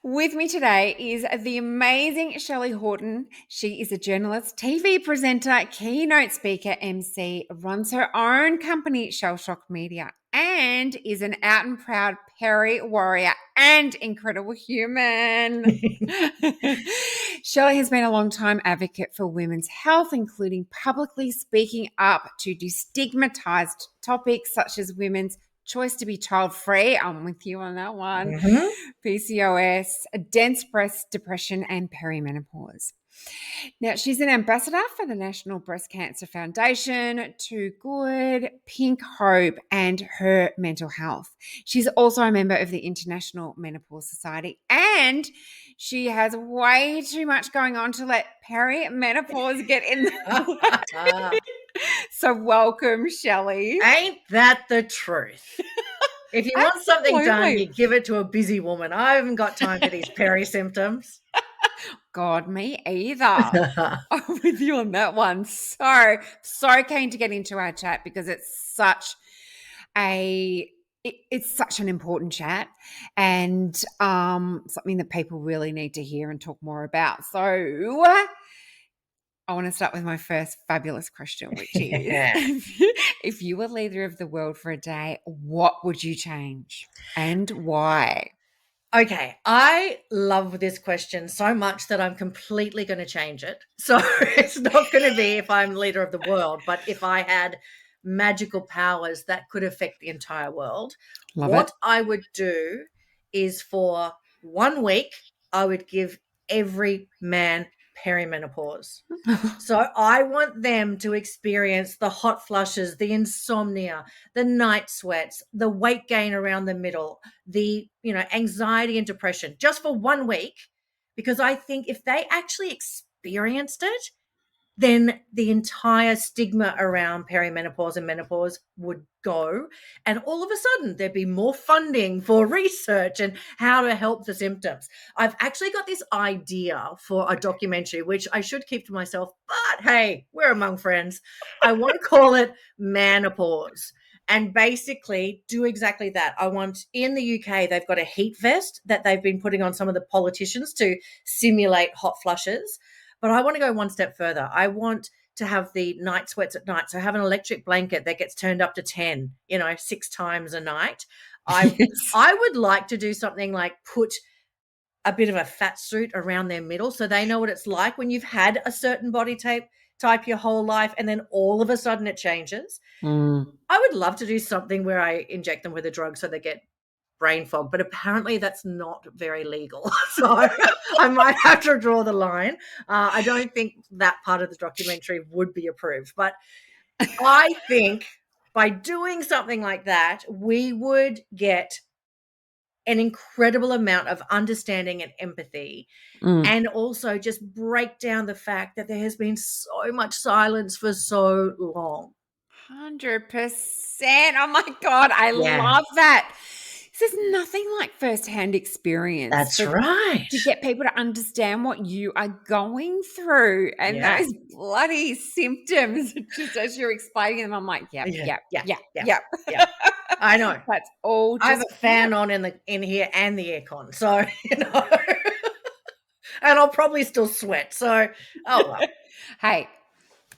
With me today is the amazing Shelly Horton. She is a journalist, TV presenter, keynote speaker, MC, runs her own company, ShellShocked Media, and is an out and proud peri warrior and incredible human. Shelly has been a long-time advocate for women's health, including publicly speaking up to destigmatized topics such as women's choice to be child-free. I'm with you on that one. Mm-hmm. PCOS, dense breast depression, and perimenopause. Now, she's an ambassador for the National Breast Cancer Foundation, Too Good, Pink Hope, and Her Mental Health. She's also a member of the International Menopause Society, and she has way too much going on to let perimenopause get in the So welcome, Shelly. Ain't that the truth? If you want something done, you give it to a busy woman. I haven't got time for these peri symptoms. God, me either. I'm with you on that one. So keen to get into our chat because it's such an important chat and something that people really need to hear and talk more about. So I want to start with my first fabulous question, which is if you were leader of the world for a day, what would you change and why? Okay, I love this question so much that I'm completely going to change it. So it's not going to be if I'm leader of the world, but if I had magical powers that could affect the entire world. What I would do is for 1 week, I would give every man perimenopause. So I want them to experience the hot flushes, the insomnia, the night sweats, the weight gain around the middle, the anxiety and depression just for 1 week, because I think if they actually experienced it, then the entire stigma around perimenopause and menopause would go. And all of a sudden, there'd be more funding for research and how to help the symptoms. I've actually got this idea for a documentary, which I should keep to myself, but hey, we're among friends. I want to call it Manopause. And basically do exactly that. I want, in the UK, they've got a heat vest that they've been putting on some of the politicians to simulate hot flushes. But I want to go one step further. I want to have the night sweats at night. So have an electric blanket that gets turned up to 10, 6 times a night. I would like to do something like put a bit of a fat suit around their middle so they know what it's like when you've had a certain body type your whole life and then all of a sudden it changes. I would love to do something where I inject them with a drug so they get brain fog, but apparently that's not very legal. So I might have to draw the line. I don't think that part of the documentary would be approved, but I think by doing something like that, we would get an incredible amount of understanding and empathy, and also just break down the fact that there has been so much silence for so long. 100%. Oh my God, I love that. There's nothing like first-hand experience. That's right. To get people to understand what you are going through and those bloody symptoms, just as you're explaining them, I'm like, yeah. I know. That's all. I have a fan on in here and the aircon, so and I'll probably still sweat. So, well. Hey.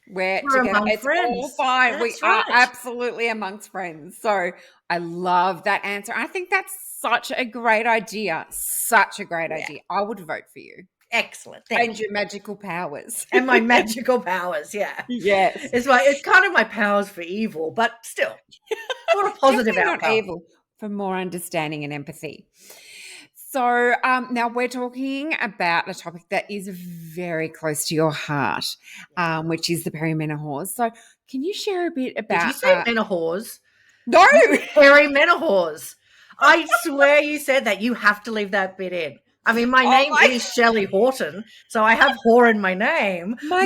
We're together. It's friends. All fine. That's we are absolutely amongst friends. So I love that answer. I think that's such a great idea. Such a great idea. I would vote for you. Excellent. And your magical powers. And my magical powers, Yes. It's kind of my powers for evil, but still. What a positive outcome. Not evil, for more understanding and empathy. So now we're talking about a topic that is very close to your heart, which is the perimenopause. So can you share a bit about... Did you say menopause? No. Perimenopause. I swear you said that. You have to leave that bit in. I mean, my name is Shelly Horton, so I have whore in my name. God, maybe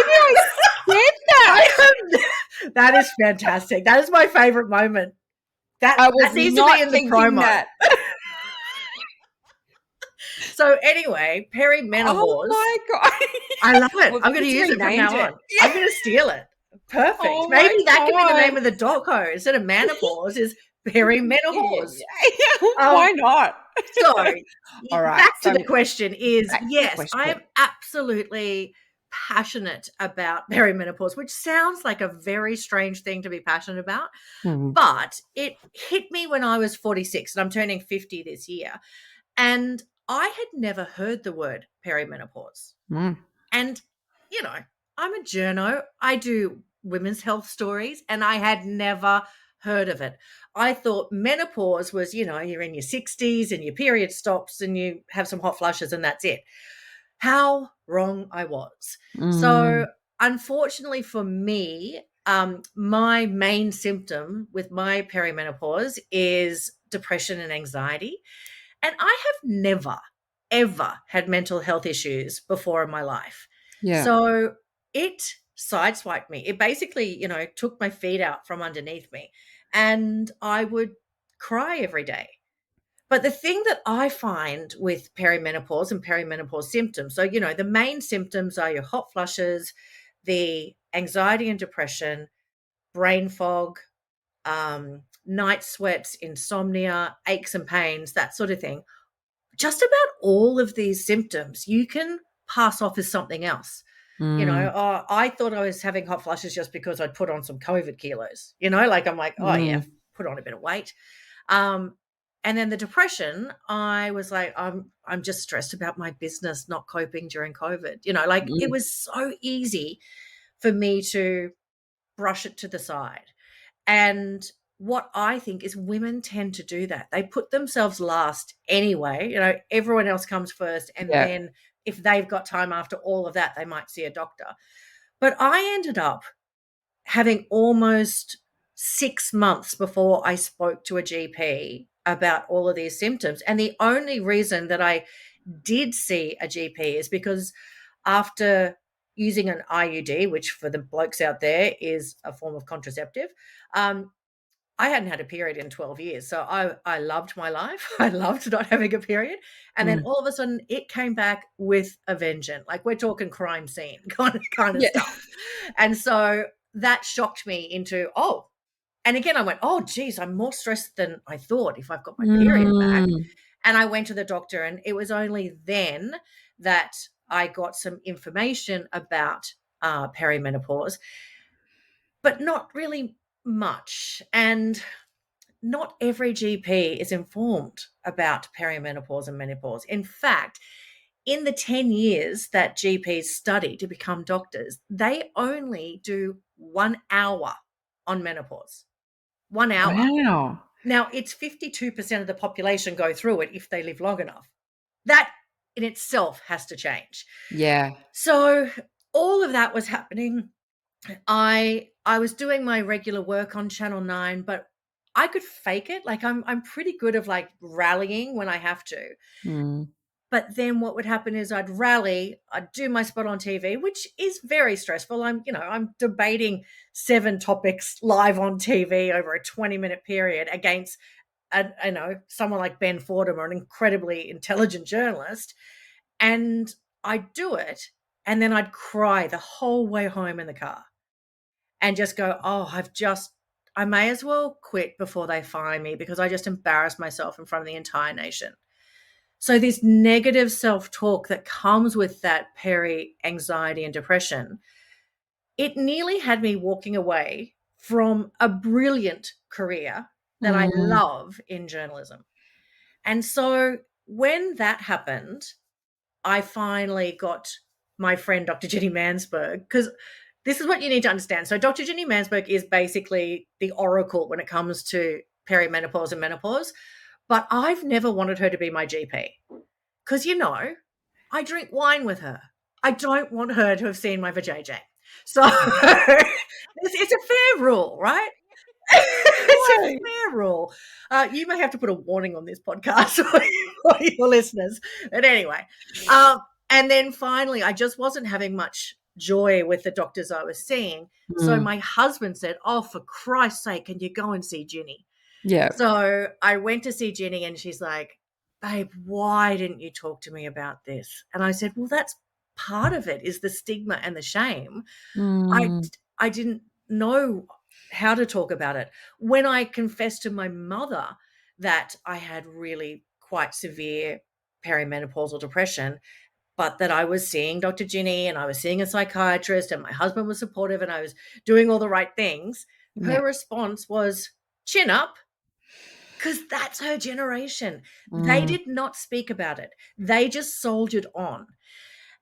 I said that. That is fantastic. That is my favorite moment. That needs to be in the promo. That. So anyway, perimenopause. Oh my God. I love it. I'm going to use it from now on. Yeah. I'm going to steal it. Perfect. Maybe that could be the name of the doco. Instead of menopause is perimenopause. Why not? So All right. back to So the question is, back to the yes, I am question. absolutely passionate about perimenopause, which sounds like a very strange thing to be passionate about, Mm, but it hit me when I was 46 and I'm turning 50 this year. And I had never heard the word perimenopause. mm, And, you know, I'm a journo. I do women's health stories, and I had never heard of it. I thought menopause was, you're in your 60s and your period stops and you have some hot flushes and that's it. How wrong I was. So, mm. unfortunately for me, my main symptom with my perimenopause is depression and anxiety. And I have never, ever had mental health issues before in my life. Yeah. So it sideswiped me. It basically, took my feet out from underneath me and I would cry every day. But the thing that I find with perimenopause and perimenopause symptoms, so, the main symptoms are your hot flushes, the anxiety and depression, brain fog, night sweats, insomnia, aches and pains, that sort of thing. Just about all of these symptoms you can pass off as something else. Mm, I thought I was having hot flushes just because I'd put on some COVID kilos, like I'm like, oh yeah, mm, put on a bit of weight. Um, and then the depression, I was like, I'm just stressed about my business not coping during COVID. Like it mm. was so easy for me to brush it to the side. And what I think is women tend to do that. They put themselves last anyway. Everyone else comes first. And Yeah. then if they've got time after all of that, they might see a doctor. But I ended up having almost 6 months before I spoke to a GP about all of these symptoms. And the only reason that I did see a GP is because after using an IUD, which for the blokes out there is a form of contraceptive, I hadn't had a period in 12 years. So I loved my life. I loved not having a period. And then Mm. all of a sudden it came back with a vengeance. Like we're talking crime scene kind of Yeah. stuff. And so that shocked me into, oh, and again I went, oh geez, I'm more stressed than I thought if I've got my period back. Mm. And I went to the doctor, and it was only then that I got some information about perimenopause, but not really much. And not every GP is informed about perimenopause and menopause. In fact, in the 10 years that GPs study to become doctors, they only do 1 hour on menopause. 1 hour. Wow. Now, it's 52% of the population go through it if they live long enough. That in itself has to change. Yeah. So, all of that was happening. I was doing my regular work on Channel 9, but I could fake it. Like I'm pretty good of like rallying when I have to. Mm. But then what would happen is I'd rally, I'd do my spot on TV, which is very stressful. I'm debating 7 topics live on TV over a 20-minute period against someone like Ben Fordham, an incredibly intelligent journalist. And I'd do it, and then I'd cry the whole way home in the car and just go, oh, I may as well quit before they fire me because I just embarrassed myself in front of the entire nation. So this negative self-talk that comes with that peri anxiety and depression, it nearly had me walking away from a brilliant career that I Mm. love in journalism. And so when that happened, I finally got my friend, Dr. Jenny Mansberg, because this is what you need to understand. So Dr. Jenny Mansberg is basically the oracle when it comes to perimenopause and menopause, but I've never wanted her to be my GP because, I drink wine with her. I don't want her to have seen my vajayjay. So it's a fair rule, right? It's a Right. fair rule. You may have to put a warning on this podcast for your listeners. But anyway, and then finally, I just wasn't having much joy with the doctors I was seeing. So Mm. my husband said, oh, for Christ's sake, can you go and see Ginny? Yeah. So I went to see Ginny, and she's like, babe, why didn't you talk to me about this? And I said, well, that's part of it is the stigma and the shame. I Mm. I didn't know how to talk about it. When I confessed to my mother that I had really quite severe perimenopausal depression, but that I was seeing Dr. Ginny and I was seeing a psychiatrist and my husband was supportive and I was doing all the right things, Yeah. her response was, chin up, because that's her generation. They Mm. did not speak about it. They just soldiered on.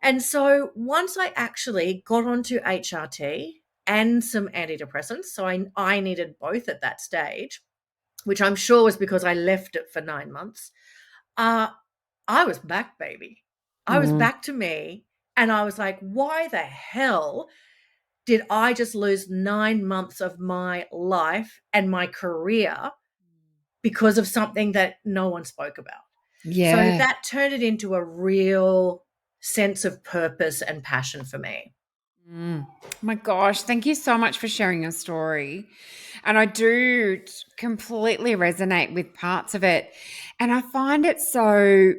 And so once I actually got onto HRT and some antidepressants, so I needed both at that stage, which I'm sure was because I left it for 9 months. I was back, baby. I was Mm. back to me. And I was like, why the hell did I just lose 9 months of my life and my career because of something that no one spoke about? So Yeah. that turned it into a real sense of purpose and passion for me. Mm. Oh my gosh, thank you so much for sharing your story. And I do completely resonate with parts of it. And I find it so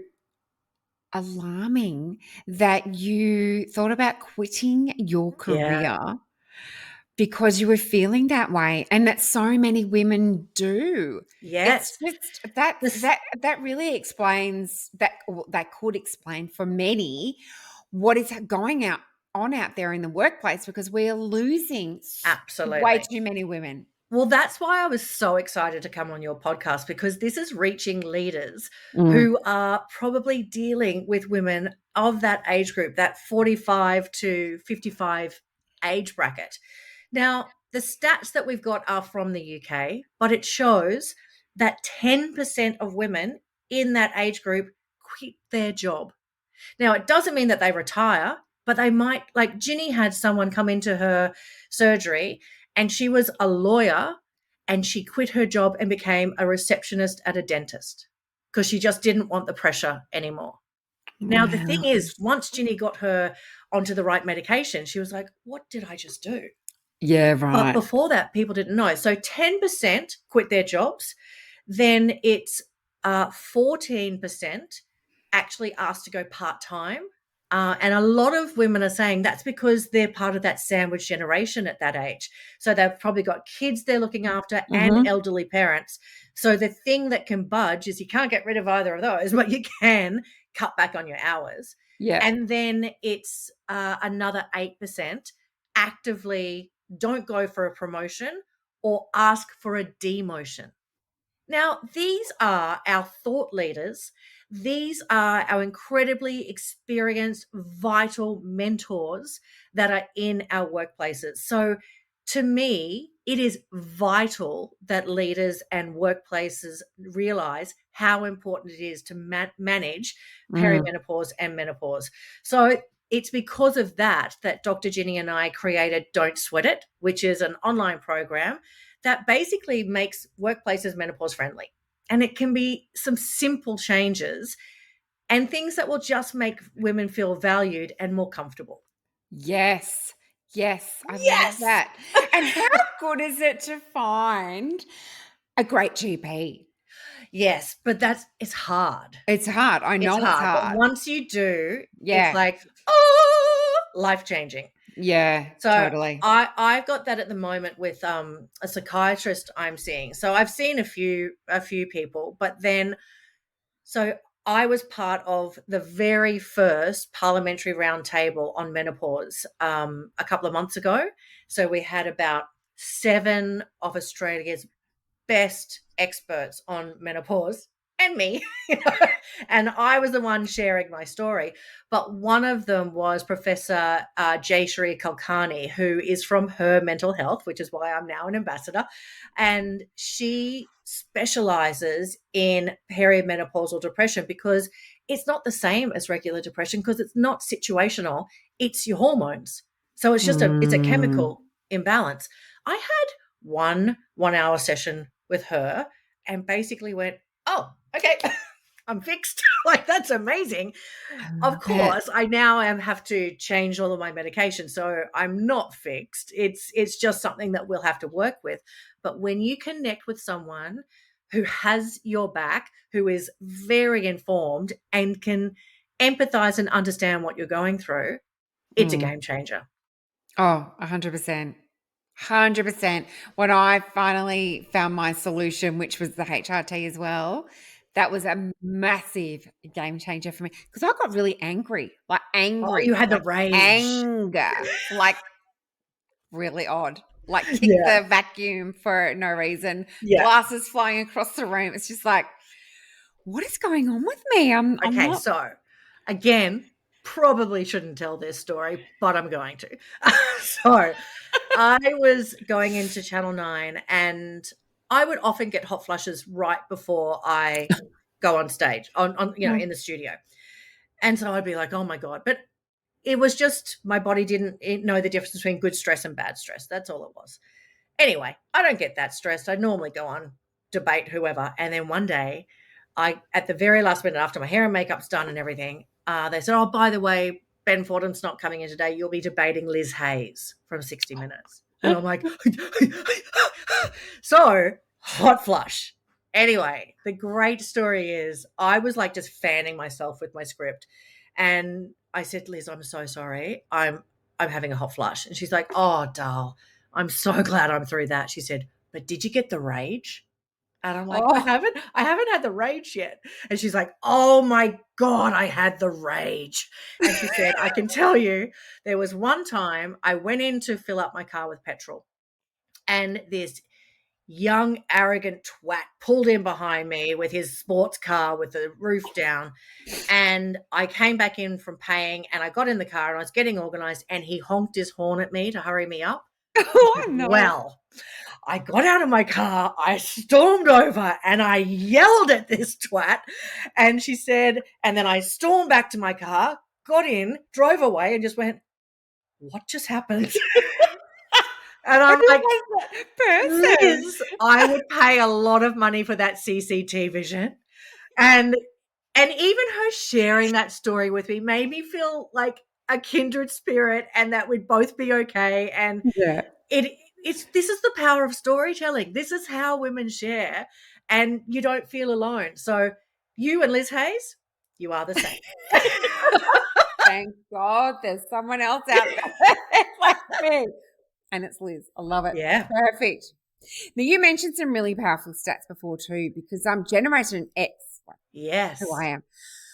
alarming that you thought about quitting your Yeah. career because you were feeling that way and that so many women do. It's Yes. just that This that that really explains that, or that could explain for many what is going on out there in the workplace, because we are losing way absolutely. too many women. Well, that's why I was so excited to come on your podcast, because this is reaching leaders Mm. who are probably dealing with women of that age group, that 45 to 55 age bracket. Now, the stats that we've got are from the UK, but it shows that 10% of women in that age group quit their job. Now, it doesn't mean that they retire, but they might, like Ginny had someone come into her surgery and she was a lawyer and she quit her job and became a receptionist at a dentist because she just didn't want the pressure anymore. Now, the thing Wow. is, once Ginny got her onto the right medication, she was like, what did I just do? Yeah, But right. before that, people didn't know. So 10% quit their jobs. Then it's 14% actually asked to go part time. And a lot of women are saying that's because they're part of that sandwich generation at that age. So they've probably got kids they're looking after and Mhm. elderly parents. So the thing that can budge is you can't get rid of either of those, but you can cut back on your hours. Yeah. And then it's another 8% actively don't go for a promotion or ask for a demotion. Now, these are our thought leaders. These are our incredibly experienced, vital mentors that are in our workplaces. So, to me, it is vital that leaders and workplaces realize how important it is to manage Mm. perimenopause and menopause. So, it's because of that that Dr. Ginny and I created Don't Sweat It, which is an online program that basically makes workplaces menopause friendly. And it can be some simple changes and things that will just make women feel valued and more comfortable. Yes. Yes, I love Yes. that. And how good is it to find a great GP? Yes, but it's hard. It's hard. I It's know it's hard. But hard. once you do, it's Yeah. like, oh, life changing. Yeah, So totally. I've got that at the moment with a psychiatrist I'm seeing. So I've seen a few people, but then so I was part of the very first parliamentary roundtable on menopause a couple of months ago. So we had about 7 of Australia's best experts on menopause and me, you know, and I was the one sharing my story. But one of them was Professor Jayashri Kulkarni, who is from Her Mental Health, which is why I'm now an ambassador. And she specializes in perimenopausal depression because it's not the same as regular depression because it's not situational, it's your hormones. So it's a Mm. chemical imbalance. I had 1 hour session with her and basically went, oh, okay, I'm fixed. Like, that's amazing. I Of love it. course, I now have to change all of my medication. So I'm not fixed. It's just something that we'll have to work with. But when you connect with someone who has your back, who is very informed and can empathize and understand what you're going through, it's a Mm. game changer. Oh, 100%. 100%. When I finally found my solution, which was the HRT as well, That was a massive game changer for me because I got really angry, like Oh, you had the like rage. anger, like really odd, like kick Yeah. the vacuum for no reason, Yeah. glasses flying across the room. It's just like, what is going on with me? I'm Okay, not. so again, probably shouldn't tell this story, but I'm going to. So I was going into Channel 9 and I would often get hot flushes right before I go on stage, on in the studio. And so I'd be like, oh my God. But it was just my body didn't know the difference between good stress and bad stress. That's all it was. Anyway, I don't get that stressed. I normally go on, debate whoever. And then one day, at the very last minute after my hair and makeup's done and everything, they said, oh, by the way, Ben Fordham's not coming in today. You'll be debating Liz Hayes from 60 Minutes. And I'm like, so hot flush. Anyway, the great story is I was like just fanning myself with my script. And I said, Liz, I'm so sorry. I'm having a hot flush. And she's like, oh, doll, I'm so glad I'm through that. She said, but did you get the rage? And I'm like, Oh, I haven't had the rage yet. And she's like, oh my God, I had the rage. And she said, I can tell you, there was one time I went in to fill up my car with petrol and this young, arrogant twat pulled in behind me with his sports car with the roof down. And I came back in from paying and I got in the car and I was getting organized and he honked his horn at me to hurry me up. oh no. Well, I got out of my car, I stormed over and I yelled at this twat. And she said, and then I stormed back to my car, got in, drove away and just went, what just happened? And I'm Who like, was that person? Liz, I would pay a lot of money for that CCT vision. And even her sharing that story with me made me feel like a kindred spirit and that we'd both be okay. And Yeah. this is the power of storytelling. This is how women share and you don't feel alone. So you and Liz Hayes, you are the same. Thank God there's someone else out there like me. And it's Liz. I love it. Yeah. Perfect. Now you mentioned some really powerful stats before too, because I'm Generation X, like Yes. who I am.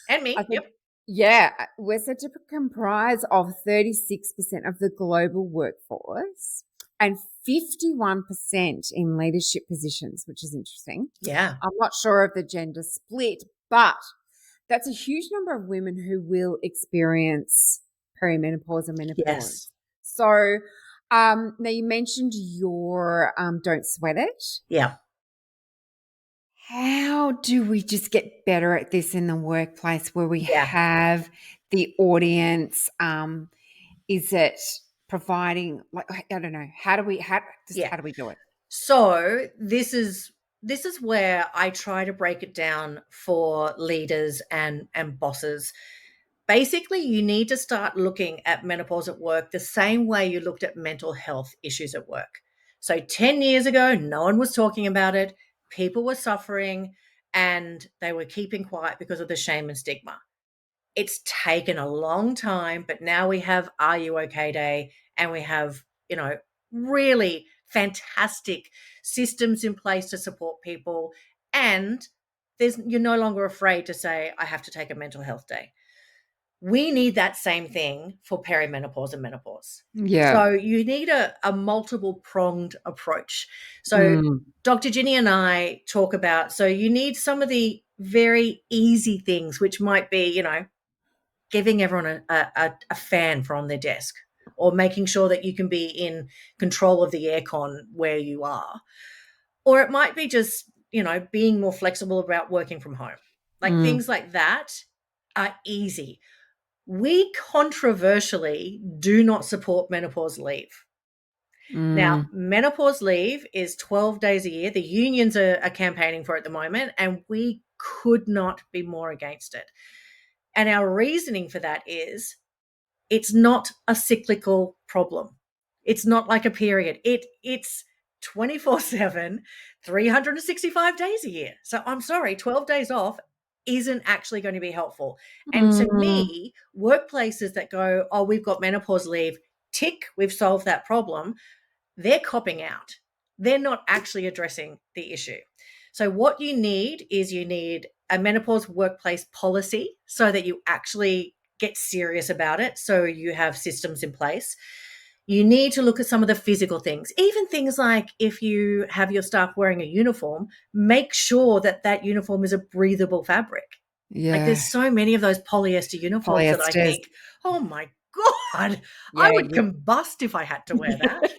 And me. I think, Yep. yeah, we're said to comprise of 36% of the global workforce and 51% in leadership positions, which is interesting. Yeah. I'm not sure of the gender split, but that's a huge number of women who will experience perimenopause or menopause. Yes. So now you mentioned your Don't Sweat It. Yeah. How do we just get better at this in the workplace where we Yeah. have the audience? Is it providing, like, I don't know, how do we do it? So this is where I try to break it down for leaders and bosses. Basically, you need to start looking at menopause at work the same way you looked at mental health issues at work. So 10 years ago, no one was talking about it. People were suffering and they were keeping quiet because of the shame and stigma. It's taken a long time, but now we have Are You OK Day and we have, really fantastic systems in place to support people. And you're no longer afraid to say, I have to take a mental health day. We need that same thing for perimenopause and menopause. Yeah. So you need a multiple pronged approach. So Dr. Ginny and I talk about, so you need some of the very easy things, which might be, giving everyone a fan from their desk or making sure that you can be in control of the aircon where you are. Or it might be just, being more flexible about working from home. Like things like that are easy. We controversially do not support menopause leave. Now, menopause leave is 12 days a year. The unions are campaigning for it at the moment, and we could not be more against it. And our reasoning for that is it's not a cyclical problem. It's not like a period. It's 24/7, 365 days a year. So I'm sorry, 12 days off isn't actually going to be helpful. And to me, workplaces that go, oh, we've got menopause leave, tick, we've solved that problem, they're copping out. They're not actually addressing the issue. So what you need is a menopause workplace policy so that you actually get serious about it. So you have systems in place. You need to look at some of the physical things, even things like if you have your staff wearing a uniform, make sure that that uniform is a breathable fabric. Like Yeah. there's so many of those polyester uniforms that I Polyesters. think, oh my God, I Yeah. would combust if I had to wear that.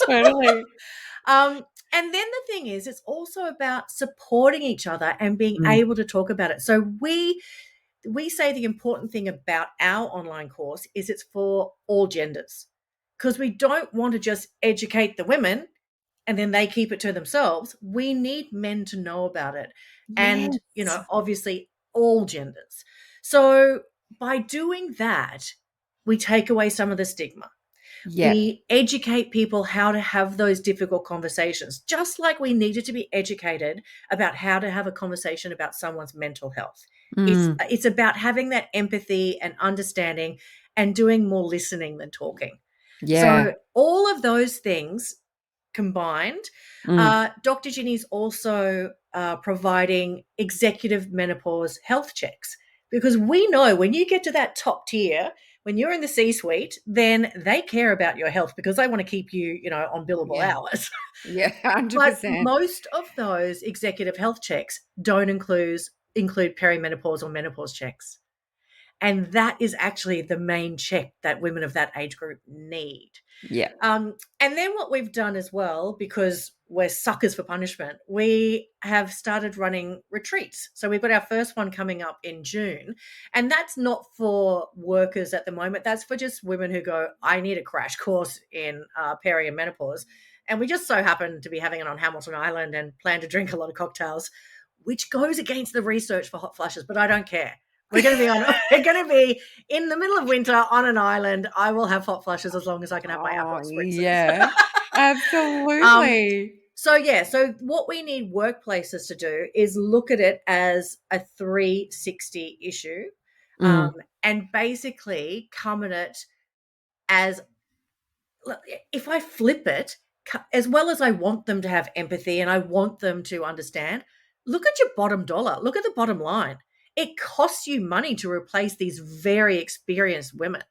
Totally. And then the thing is, it's also about supporting each other and being Mm. able to talk about it. So we say the important thing about our online course is it's for all genders, because we don't want to just educate the women and then they keep it to themselves. We need men to know about it. And, Yes. obviously all genders. So by doing that, we take away some of the stigma. Yeah. We educate people how to have those difficult conversations, just like we needed to be educated about how to have a conversation about someone's mental health. Mm. It's about having that empathy and understanding and doing more listening than talking. Yeah. So all of those things combined, Mm. Dr. Ginny's also providing executive menopause health checks, because we know when you get to that top tier, when you're in the C-suite, then they care about your health because they want to keep you, on billable Yeah. hours. Yeah. But 100%. most of those executive health checks don't include perimenopause or menopause checks. And that is actually the main check that women of that age group need. Yeah. And then what we've done as well, because we're suckers for punishment, we have started running retreats. So we've got our first one coming up in June. And that's not for workers at the moment. That's for just women who go, I need a crash course in peri and menopause. And we just so happen to be having it on Hamilton Island and plan to drink a lot of cocktails, which goes against the research for hot flushes, but I don't care. We're going to be in the middle of winter on an island. I will have hot flushes as long as I can have my Oh, Aperol spritzers. yeah. um, Absolutely. so what we need workplaces to do is look at it as a 360 issue, Mm. and basically come at it as, if I flip it, as well as I want them to have empathy and I want them to understand, look at your bottom dollar, look at the bottom line. It costs you money to replace these very experienced women.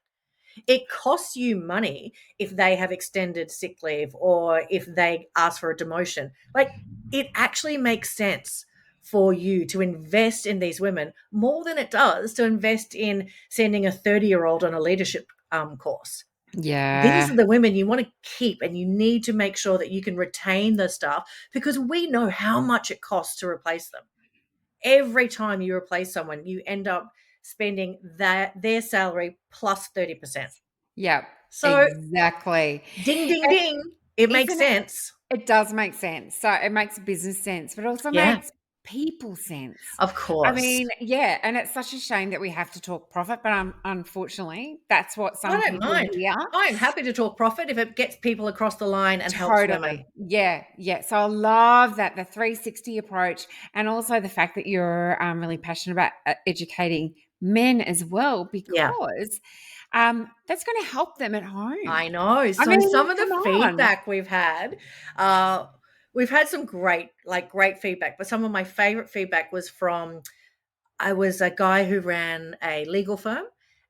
It costs you money if they have extended sick leave or if they ask for a demotion. Like, it actually makes sense for you to invest in these women more than it does to invest in sending a 30-year-old on a leadership course. These Yeah. are the women you want to keep, and you need to make sure that you can retain the staff, because we know how much it costs to replace them. Every time you replace someone, you end up spending their salary plus 30%. Yeah. So Exactly. ding, ding, And ding. It makes isn't it sense. it does make sense. So it makes business sense, but it also Yeah, makes people sense. of I course. mean, yeah, and it's such a shame that we have to talk profit, but unfortunately, that's what I some don't people mind. hear. I am happy to talk profit if it gets people across the line and helps women. Totally. Yeah. Yeah. So I love that, the 360 approach, and also the fact that you're really passionate about educating men as well, Yeah. because that's going to help them at home. I know. I So mean, some of the come on. feedback uh, we've had some great feedback, but some of my favorite feedback was from, I was a guy who ran a legal firm,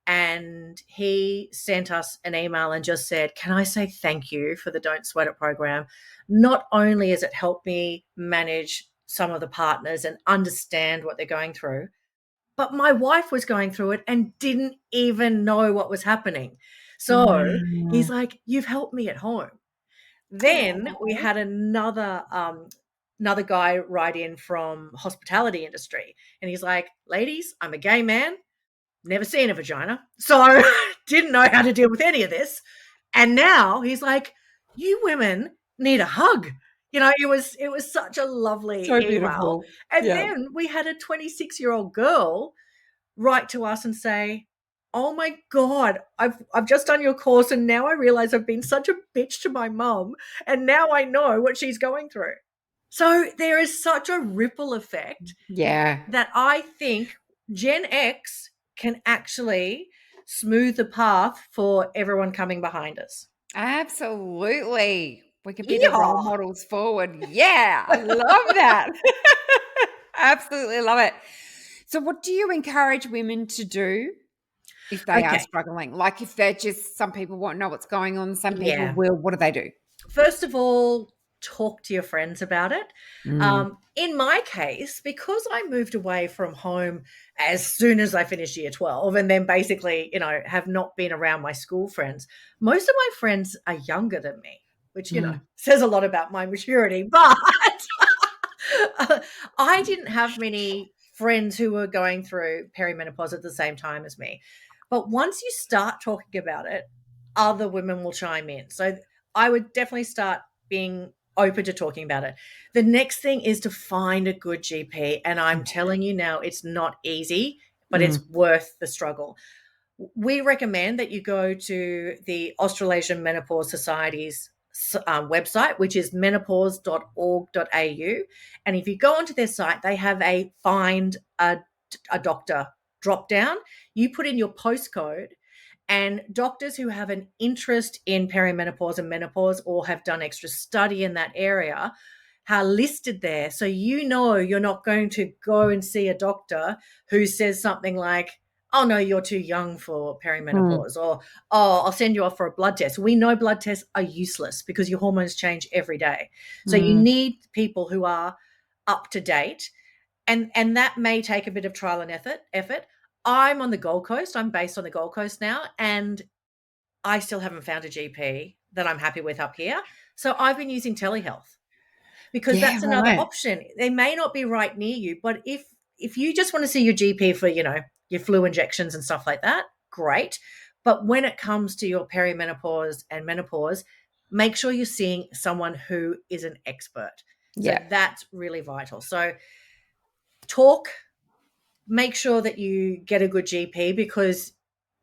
and he sent us an email and just said, can I say thank you for the Don't Sweat It program? Not only has it helped me manage some of the partners and understand what they're going through, but my wife was going through it and didn't even know what was happening. So he's Wow. like, you've helped me at home. Then we Oh, had another guy write in from hospitality industry, and he's like, ladies, I'm a gay man, never seen a vagina, so didn't know how to deal with any of this. And now he's like, you women need a hug. It was such a lovely so email. beautiful. And Yeah. then we had a 26-year-old girl write to us and say, oh my God, I've just done your course, and now I realize I've been such a bitch to my mum, and now I know what she's going through. So there is such a ripple effect Yeah. that I think Gen X can actually smooth the path for everyone coming behind us. Absolutely. We could be the role Yeehaw! models forward. Yeah. I love that. Absolutely love it. So what do you encourage women to do if they are Okay. struggling? Like if they're just, some people won't know what's going on, some people Yeah. will. What do they do? First of all, talk to your friends about it. Mm, In my case, because I moved away from home as soon as I finished year 12 and then basically, have not been around my school friends, most of my friends are younger than me, which, mm, says a lot about my maturity. But I didn't have many friends who were going through perimenopause at the same time as me. But once you start talking about it, other women will chime in. So I would definitely start being open to talking about it. The next thing is to find a good GP. And I'm telling you now, it's not easy, but it's mm. worth the struggle. We recommend that you go to the Australasian Menopause Society's website, which is menopause.org.au. And if you go onto their site, they have a find a doctor drop down. You put in your postcode, and doctors who have an interest in perimenopause and menopause or have done extra study in that area are listed there. So you're not going to go and see a doctor who says something like, oh no, you're too young for Mm, perimenopause, or oh, I'll send you off for a blood test. We know blood tests are useless because your hormones change every day. So you mm. need people who are up to date. And that may take a bit of trial and effort. I'm on the Gold Coast. I'm based on the Gold Coast now, and I still haven't found a GP that I'm happy with up here. So I've been using telehealth because Yeah, that's another right. option. They may not be right near you, but if you just want to see your GP for, your flu injections and stuff like that, great. But when it comes to your perimenopause and menopause, make sure you're seeing someone who is an expert. So Yeah. that's really vital. So talk, make sure that you get a good GP because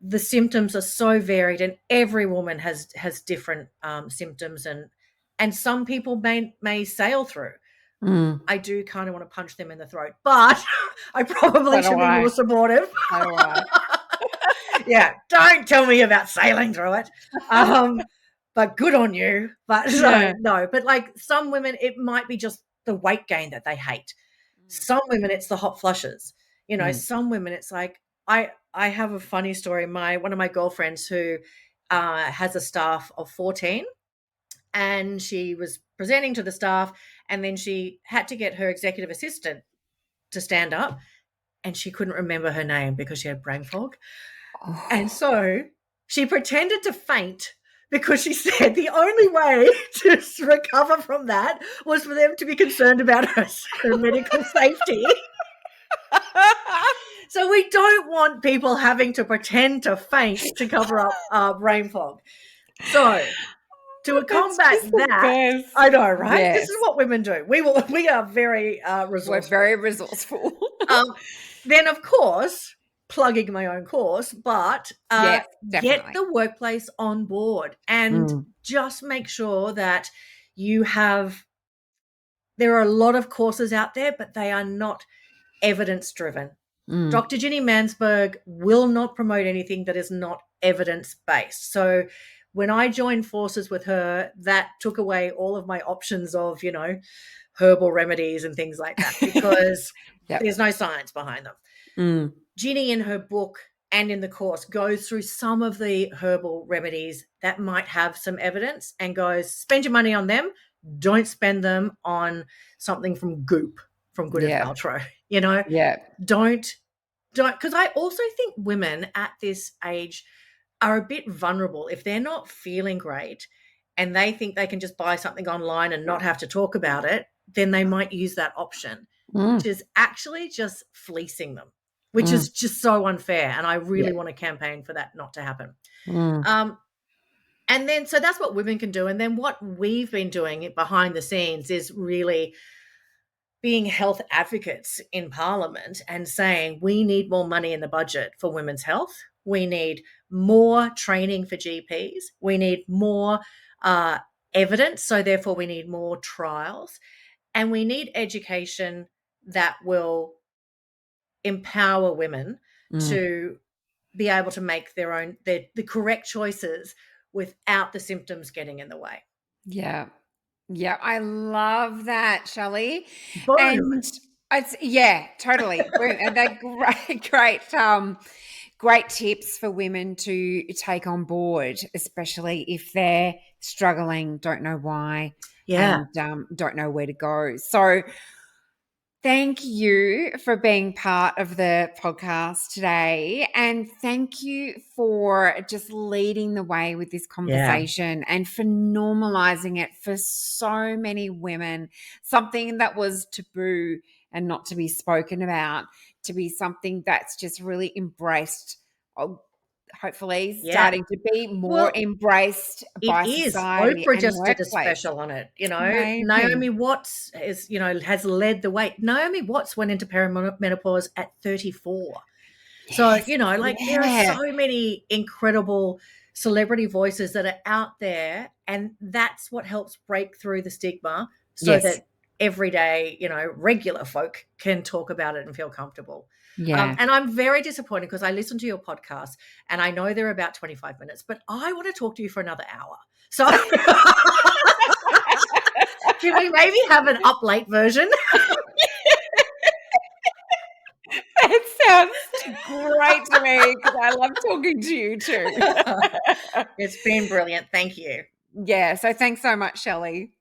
the symptoms are so varied and every woman has different symptoms, and some people may sail through. Mm. I do kind of want to punch them in the throat, but I probably So do should be I. more supportive. So do I. Yeah, don't tell me about sailing through it. But good on you. But Yeah. no, but like some women, it might be just the weight gain that they hate. Some women, it's the hot flushes. Mm. Some women, it's like I have a funny story. One of my girlfriends who has a staff of 14, and she was presenting to the staff, and then she had to get her executive assistant to stand up, and she couldn't remember her name because she had brain fog. And Oh. so she pretended to faint because she said the only way to recover from that was for them to be concerned about her medical safety. So we don't want people having to pretend to faint to cover up brain fog. So to That's combat just the that, best. I know, right? This Yes. is what women do. We are very We're resourceful. very resourceful. Um, then, of course, plugging my own course, but Yes, get definitely. the workplace on board and Mm. just make sure that you have. There are a lot of courses out there, but they are not evidence driven. Mm. Dr. Ginny Mansberg will not promote anything that is not evidence based. So when I joined forces with her, that took away all of my options of, herbal remedies and things like that because Yep. there's no science behind them. Mm. Ginny, in her book and in the course, goes through some of the herbal remedies that might have some evidence and goes, spend your money on them. Don't spend them on something from Goop, from Gwyneth Yeah. Paltrow. Yeah. Don't because I also think women at this age are a bit vulnerable if they're not feeling great and they think they can just buy something online and not have to talk about it, then they might use that option, which Mm. is actually just fleecing them, which Mm. is just so unfair. And I Yeah. really want to campaign for that not to happen. Mm. Um, and then, so that's what women can do. And then what we've been doing behind the scenes is really being health advocates in Parliament and saying we need more money in the budget for women's health. We need more training for GPs. We need more evidence. So, therefore, we need more trials. And we need education that will empower women Mm. to be able to make the correct choices without the symptoms getting in the way. Yeah. Yeah. I love that, Shelley. And Bonus. Yeah, totally. And they're great tips for women to take on board, especially if they're struggling, don't know why, Yeah. and don't know where to go. So thank you for being part of the podcast today. And thank you for just leading the way with this Yeah. conversation and for normalizing it for so many women. Something that was taboo and not to be spoken about, to be something that's just really embraced. Hopefully, Yeah. starting to be more Well, embraced it by is. society Oprah and just did a workplace. special on it. Amazing. Naomi Watts has led the way. Naomi Watts went into perimenopause at 34. So, Yes. there are Yeah. so many incredible celebrity voices that are out there, and that's what helps break through the stigma so Yes. that everyday, regular folk can talk about it and feel comfortable. Yeah. And I'm very disappointed because I listen to your podcast and I know they're about 25 minutes, but I want to talk to you for another hour. So can we maybe have an up late version? That sounds great to me because I love talking to you too. It's been brilliant. Thank you. Yeah. So thanks so much, Shelley.